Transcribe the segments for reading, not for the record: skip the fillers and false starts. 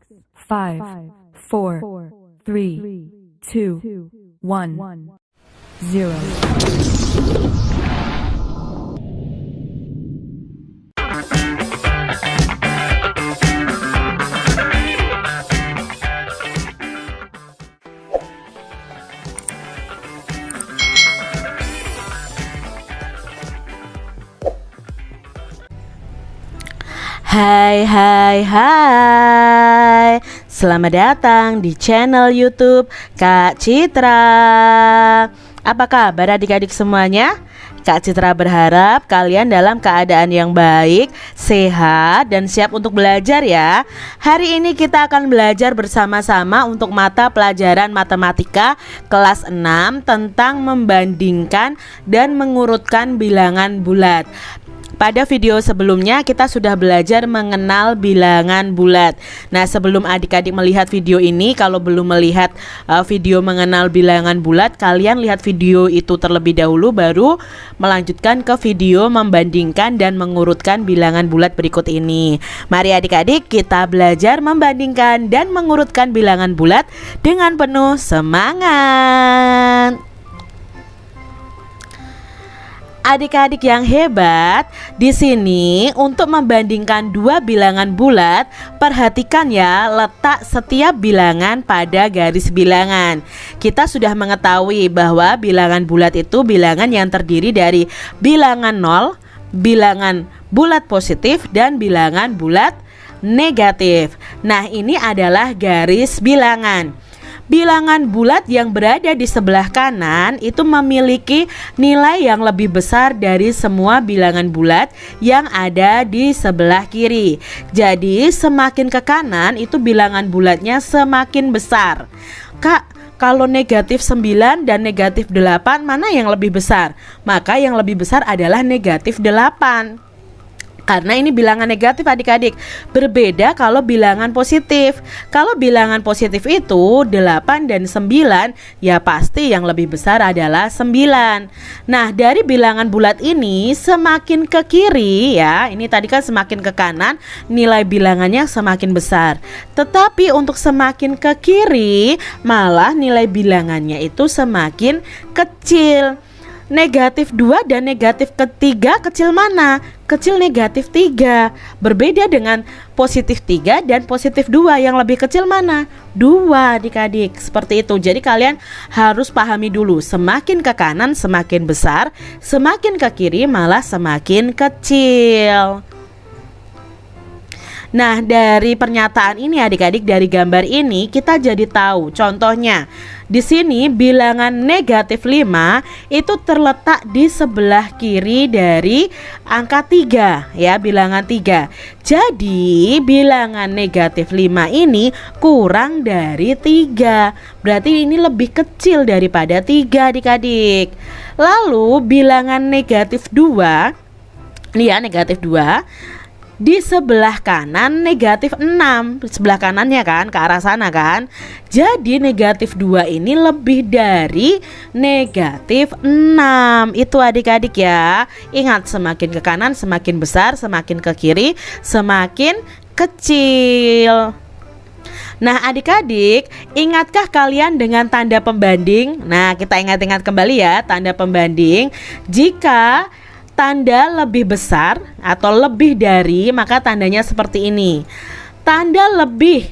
5, 4, 3, 2, 1, 0. Hai, selamat datang di channel YouTube Kak Citra. Apa kabar adik-adik semuanya? Kak Citra berharap kalian dalam keadaan yang baik, sehat, dan siap untuk belajar ya. Hari ini kita akan belajar bersama-sama untuk mata pelajaran matematika kelas 6 tentang membandingkan dan mengurutkan bilangan bulat. Pada video sebelumnya kita sudah belajar mengenal bilangan bulat. Nah, sebelum adik-adik melihat video ini, kalau belum melihat video mengenal bilangan bulat, kalian lihat video itu terlebih dahulu baru melanjutkan ke video membandingkan dan mengurutkan bilangan bulat berikut ini. Mari adik-adik kita belajar membandingkan dan mengurutkan bilangan bulat dengan penuh semangat. Adik-adik yang hebat, di sini untuk membandingkan dua bilangan bulat, perhatikan ya letak setiap bilangan pada garis bilangan. Kita sudah mengetahui bahwa bilangan bulat itu bilangan yang terdiri dari bilangan 0, bilangan bulat positif, dan bilangan bulat negatif. Nah, ini adalah garis bilangan. Bilangan bulat yang berada di sebelah kanan itu memiliki nilai yang lebih besar dari semua bilangan bulat yang ada di sebelah kiri. Jadi semakin ke kanan itu bilangan bulatnya semakin besar. Kak, kalau negatif 9 dan negatif 8 mana yang lebih besar? Maka yang lebih besar adalah negatif 8. Karena ini bilangan negatif adik-adik. Berbeda kalau bilangan positif. Kalau bilangan positif itu 8 dan 9, ya pasti yang lebih besar adalah 9. Nah, dari bilangan bulat ini semakin ke kiri ya, ini tadi kan semakin ke kanan, nilai bilangannya semakin besar. Tetapi untuk semakin ke kiri malah nilai bilangannya itu semakin kecil. Negatif 2 dan negatif ketiga kecil mana? Kecil negatif 3. Berbeda dengan positif 3 dan positif 2, yang lebih kecil mana? 2 adik-adik. Seperti itu. Jadi kalian harus pahami dulu, semakin ke kanan semakin besar, semakin ke kiri malah semakin kecil. Nah, dari pernyataan ini adik-adik, dari gambar ini kita jadi tahu. Contohnya, di sini bilangan negatif 5 itu terletak di sebelah kiri dari angka 3 ya, bilangan 3. Jadi, bilangan negatif 5 ini kurang dari 3. Berarti ini lebih kecil daripada 3 adik-adik. Lalu bilangan negatif 2, ini ya negatif 2. Di sebelah kanan negatif 6, sebelah kanannya kan, ke arah sana kan. Jadi negatif 2 ini lebih dari negatif 6. Itu adik-adik ya. Ingat, semakin ke kanan semakin besar, semakin ke kiri semakin kecil. Nah adik-adik, ingatkah kalian dengan tanda pembanding? Nah, kita ingat-ingat kembali ya tanda pembanding. Jika tanda lebih besar atau lebih dari, maka tandanya seperti ini. Tanda lebih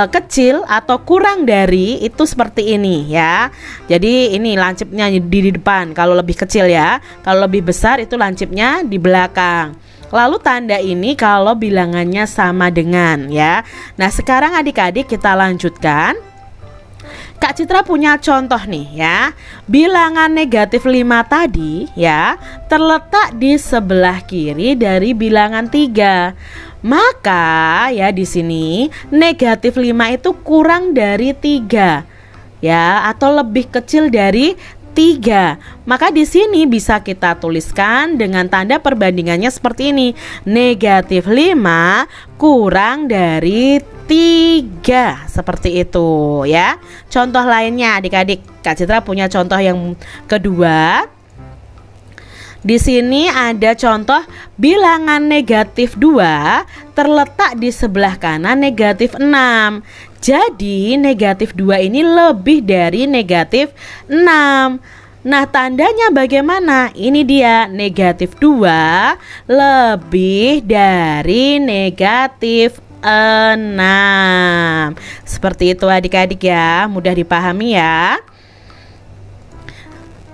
kecil atau kurang dari itu seperti ini ya. Jadi ini lancipnya di depan kalau lebih kecil ya. Kalau lebih besar itu lancipnya di belakang. Lalu tanda ini kalau bilangannya sama dengan ya. Nah, sekarang adik-adik kita lanjutkan. Kak Citra punya contoh nih ya. Bilangan negatif 5 tadi ya terletak di sebelah kiri dari bilangan 3. Maka ya di sini negatif 5 itu kurang dari 3 ya, atau lebih kecil dari 3. Maka di sini bisa kita tuliskan dengan tanda perbandingannya seperti ini. Negatif 5 kurang dari 3. Seperti itu ya. Contoh lainnya adik-adik, Kak Citra punya contoh yang kedua. Di sini ada contoh bilangan negatif 2 terletak di sebelah kanan negatif 6. Jadi negatif 2 ini lebih dari negatif 6. Nah, tandanya bagaimana? Ini dia, negatif 2 lebih dari negatif 6. Seperti itu adik-adik ya, mudah dipahami ya.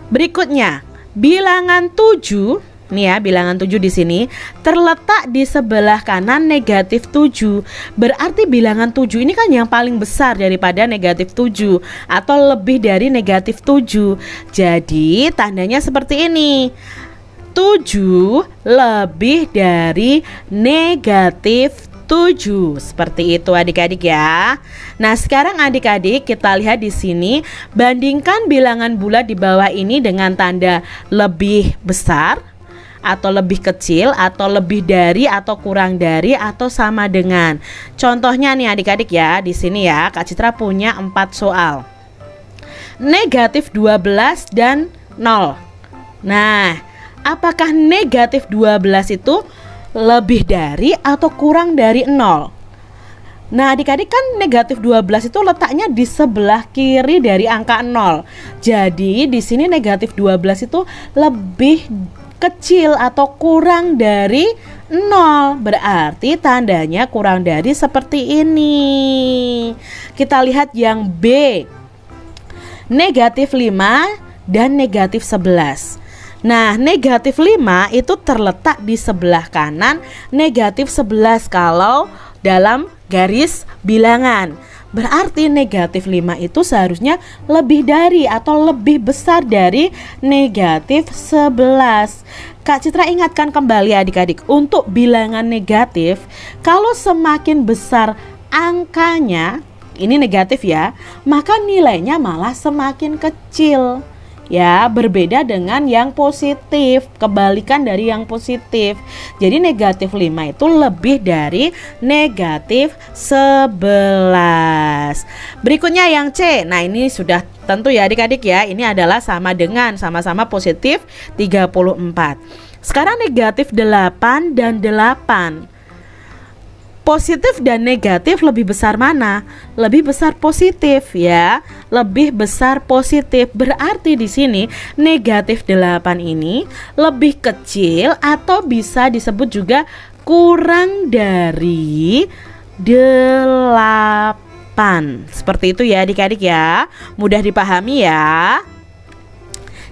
Berikutnya, bilangan 7, nih ya, bilangan 7 di sini terletak di sebelah kanan negatif 7. Berarti bilangan 7 ini kan yang paling besar daripada negatif 7 atau lebih dari negatif 7. Jadi, tandanya seperti ini. 7 lebih dari negatif 7. Seperti itu adik-adik ya. Nah, sekarang adik-adik kita lihat di sini, bandingkan bilangan bulat di bawah ini dengan tanda lebih besar atau lebih kecil atau lebih dari atau kurang dari atau sama dengan. Contohnya nih adik-adik ya, di sini ya Kak Citra punya 4 soal. Negatif 12 dan 0. Nah, apakah negatif 12 itu lebih dari atau kurang dari 0? Nah, adik-adik kan negatif 12 itu letaknya di sebelah kiri dari angka 0. Jadi, di sini negatif 12 itu lebih kecil atau kurang dari 0. Berarti tandanya kurang dari seperti ini. Kita lihat yang B. Negatif 5 dan negatif 11. Nah, negatif 5 itu terletak di sebelah kanan negatif 11 kalau dalam garis bilangan. Berarti negatif 5 itu seharusnya lebih dari atau lebih besar dari negatif 11. Kak Citra ingatkan kembali adik-adik, untuk bilangan negatif, kalau semakin besar angkanya, ini negatif ya, maka nilainya malah semakin kecil. Ya, berbeda dengan yang positif, kebalikan dari yang positif. Jadi negatif 5 itu lebih dari negatif 11. Berikutnya yang C. Nah, ini sudah tentu ya adik-adik ya, ini adalah sama dengan, sama-sama positif 34. Sekarang negatif 8 dan 8. Positif dan negatif lebih besar mana? Lebih besar positif ya. Lebih besar positif. Berarti di sini negatif 8 ini lebih kecil atau bisa disebut juga kurang dari 8. Seperti itu ya adik-adik ya. Mudah dipahami ya.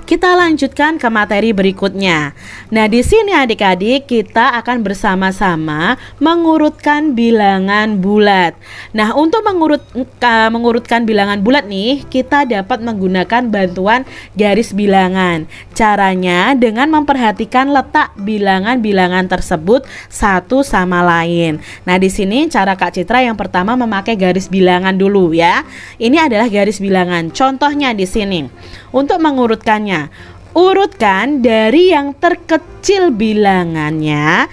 Kita lanjutkan ke materi berikutnya. Nah, di sini adik-adik kita akan bersama-sama mengurutkan bilangan bulat. Nah, untuk mengurutkan bilangan bulat nih, kita dapat menggunakan bantuan garis bilangan. Caranya dengan memperhatikan letak bilangan-bilangan tersebut satu sama lain. Nah, di sini cara Kak Citra yang pertama memakai garis bilangan dulu ya. Ini adalah garis bilangan. Contohnya di sini. Untuk mengurutkannya, urutkan dari yang terkecil bilangannya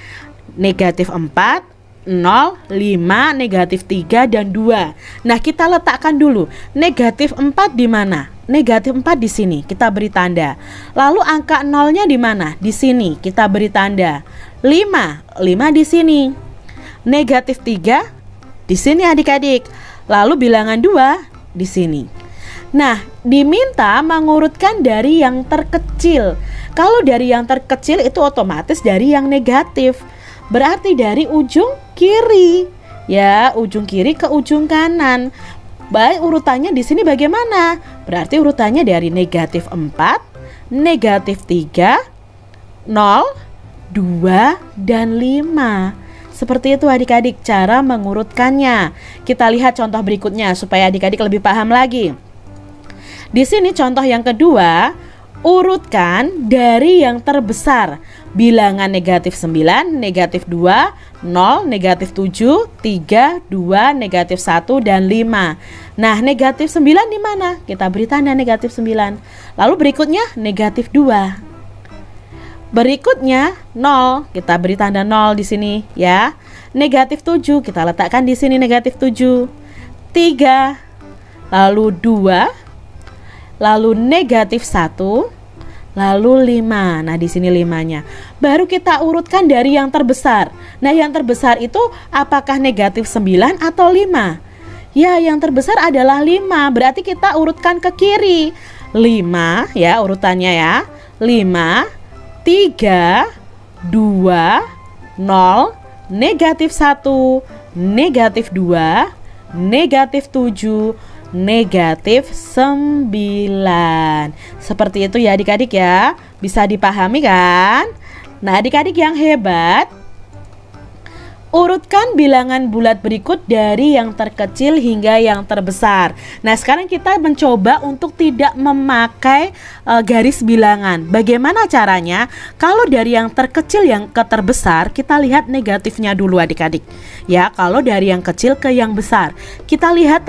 negatif 4, 0, 5, negatif 3, dan 2. Nah, kita letakkan dulu negatif 4 di mana? Negatif 4 di sini, kita beri tanda. Lalu angka 0-nya di mana? Di sini, kita beri tanda. 5 di sini. Negatif 3 di sini adik-adik. Lalu bilangan 2 di sini. Nah, diminta mengurutkan dari yang terkecil. Kalau dari yang terkecil itu otomatis dari yang negatif. Berarti dari ujung kiri. Ya, ujung kiri ke ujung kanan. Baik, urutannya di sini bagaimana? Berarti urutannya dari negatif 4, negatif 3, 0, 2, dan 5. Seperti itu adik-adik cara mengurutkannya. Kita lihat contoh berikutnya supaya adik-adik lebih paham lagi. Di sini contoh yang kedua, urutkan dari yang terbesar. Bilangan negatif 9, negatif 2, 0, negatif 7, 3, 2, negatif 1, dan 5. Nah, negatif 9 di mana? Kita beri tanda negatif 9. Lalu berikutnya negatif 2. Berikutnya 0, kita beri tanda 0 di sini ya. Negatif 7, kita letakkan di sini negatif 7. 3, lalu 2, lalu negatif 1, lalu 5. Nah, di sini 5-nya. Baru kita urutkan dari yang terbesar. Nah, yang terbesar itu apakah negatif 9 atau 5? Ya, yang terbesar adalah 5. Berarti kita urutkan ke kiri. 5 ya urutannya ya. 5, 3, 2, 0, negatif 1, negatif 2, negatif 7, negatif 9. Seperti itu ya adik-adik ya. Bisa dipahami kan? Nah, adik-adik yang hebat, urutkan bilangan bulat berikut dari yang terkecil hingga yang terbesar. Nah, sekarang kita mencoba untuk tidak memakai garis bilangan. Bagaimana caranya? Kalau dari yang terkecil yang ke terbesar, kita lihat negatifnya dulu adik-adik. Ya, kalau dari yang kecil ke yang besar, kita lihat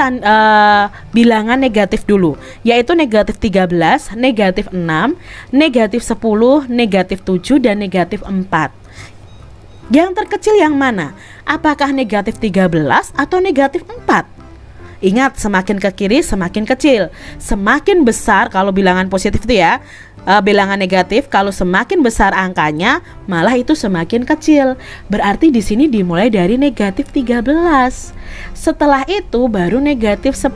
bilangan negatif dulu, yaitu negatif 13, negatif 6, negatif 10, negatif 7, dan negatif 4. Yang terkecil yang mana? Apakah negatif 13 atau negatif 4? Ingat, semakin ke kiri semakin kecil. Semakin besar kalau bilangan positif itu ya, bilangan negatif, kalau semakin besar angkanya malah itu semakin kecil. Berarti di sini dimulai dari negatif 13. Setelah itu baru negatif 10,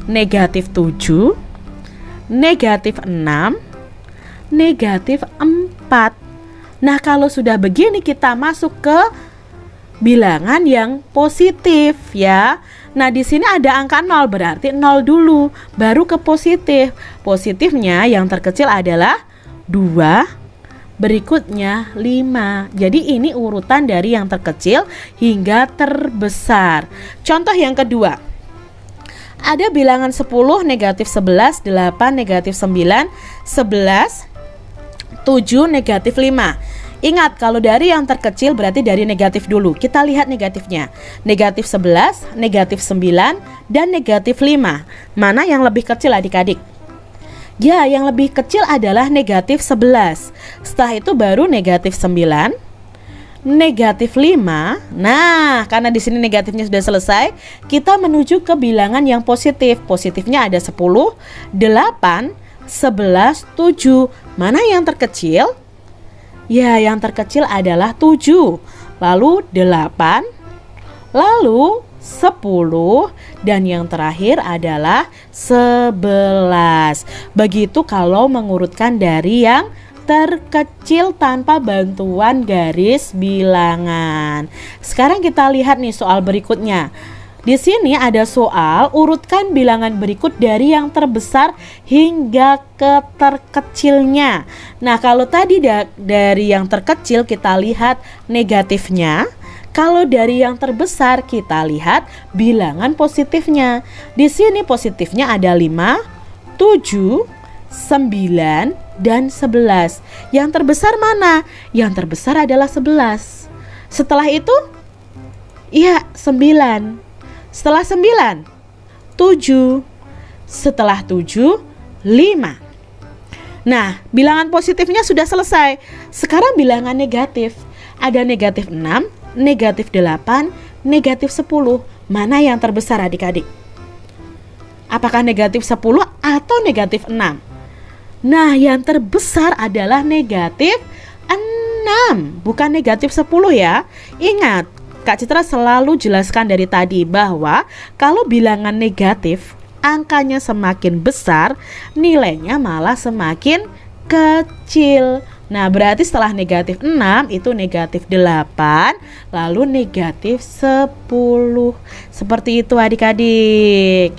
negatif 7, negatif 6, negatif 4. Nah, kalau sudah begini kita masuk ke bilangan yang positif ya. Nah, di sini ada angka 0, berarti 0 dulu, baru ke positif. Positifnya yang terkecil adalah 2, berikutnya 5. Jadi ini urutan dari yang terkecil hingga terbesar. Contoh yang kedua. Ada bilangan 10, negatif 11, 8, negatif 9, 11, 7, negatif 5. Ingat, kalau dari yang terkecil berarti dari negatif dulu. Kita lihat negatifnya. Negatif 11, negatif 9, dan negatif 5. Mana yang lebih kecil adik-adik? Ya, yang lebih kecil adalah negatif 11. Setelah itu baru negatif 9, negatif 5. Nah, karena di sini negatifnya sudah selesai, kita menuju ke bilangan yang positif. Positifnya ada 10, 8, 11, 7. Mana yang terkecil? Ya, yang terkecil adalah 7, lalu 8, lalu 10, dan yang terakhir adalah 11. Begitu kalau mengurutkan dari yang terkecil tanpa bantuan garis bilangan. Sekarang kita lihat nih soal berikutnya. Di sini ada soal urutkan bilangan berikut dari yang terbesar hingga ke terkecilnya. Nah, kalau tadi dari yang terkecil kita lihat negatifnya. Kalau dari yang terbesar kita lihat bilangan positifnya. Di sini positifnya ada 5, 7, 9, dan 11. Yang terbesar mana? Yang terbesar adalah 11. Setelah itu, iya 9. Setelah 9, 7. Setelah 7, 5. Nah, bilangan positifnya sudah selesai. Sekarang bilangan negatif. Ada negatif 6, negatif 8, negatif 10. Mana yang terbesar adik-adik? Apakah negatif 10 atau negatif 6? Nah, yang terbesar adalah negatif 6, bukan negatif 10 ya. Ingat, Kak Citra selalu jelaskan dari tadi bahwa kalau bilangan negatif, angkanya semakin besar, nilainya malah semakin kecil. Nah, berarti setelah negatif 6 itu negatif 8, lalu negatif 10. Seperti itu adik-adik.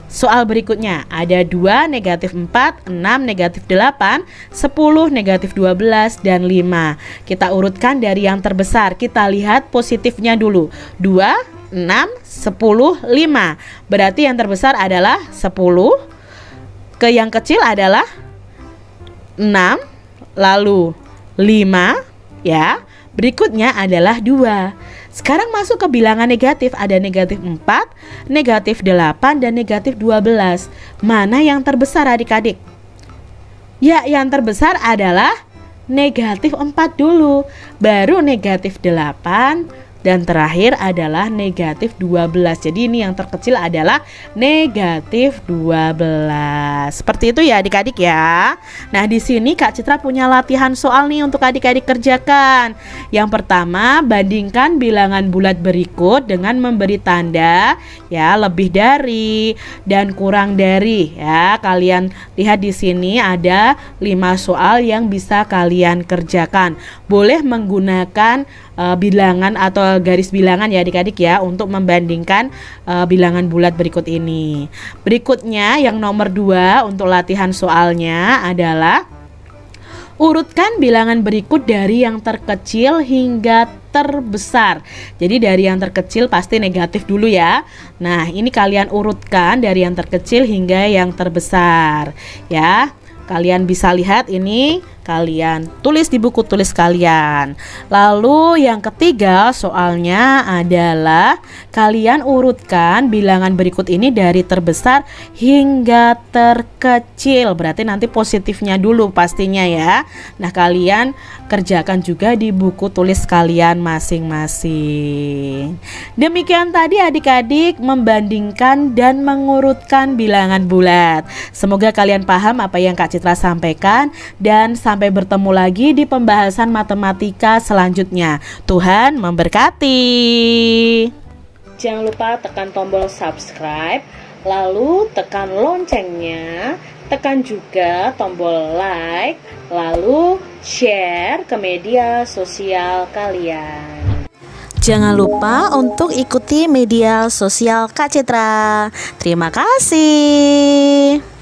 Soal berikutnya ada 2, negatif 4, 6, negatif 8, 10, negatif 12, dan 5. Kita urutkan dari yang terbesar. Kita lihat positifnya dulu. 2, 6, 10, 5. Berarti yang terbesar adalah 10. Ke yang kecil adalah 6, lalu 5 ya. Berikutnya adalah 2. Sekarang masuk ke bilangan negatif. Ada negatif 4, negatif 8, dan negatif 12. Mana yang terbesar adik-adik? Ya, yang terbesar adalah negatif 4 dulu, baru negatif 8, dan terakhir adalah negatif 12. Jadi ini yang terkecil adalah negatif 12. Seperti itu ya adik-adik ya. Nah, di sini Kak Citra punya latihan soal nih untuk adik-adik kerjakan. Yang pertama, bandingkan bilangan bulat berikut dengan memberi tanda ya lebih dari dan kurang dari ya. Kalian lihat di sini ada 5 soal yang bisa kalian kerjakan. Boleh menggunakan bilangan atau garis bilangan ya adik-adik ya untuk membandingkan bilangan bulat berikut ini. Berikutnya yang nomor 2 untuk latihan soalnya adalah urutkan bilangan berikut dari yang terkecil hingga terbesar. Jadi dari yang terkecil pasti negatif dulu ya. Nah, ini kalian urutkan dari yang terkecil hingga yang terbesar ya. Kalian bisa lihat ini, kalian tulis di buku tulis kalian. Lalu yang ketiga soalnya adalah kalian urutkan bilangan berikut ini dari terbesar hingga terkecil. Berarti nanti positifnya dulu pastinya ya. Nah, kalian kerjakan juga di buku tulis kalian masing-masing. Demikian tadi adik-adik membandingkan dan mengurutkan bilangan bulat. Semoga kalian paham apa yang Kak Citra sampaikan dan sampai bertemu lagi di pembahasan matematika selanjutnya. Tuhan memberkati. Jangan lupa tekan tombol subscribe, lalu tekan loncengnya, tekan juga tombol like, lalu share ke media sosial kalian. Jangan lupa untuk ikuti media sosial Kak Citra. Terima kasih.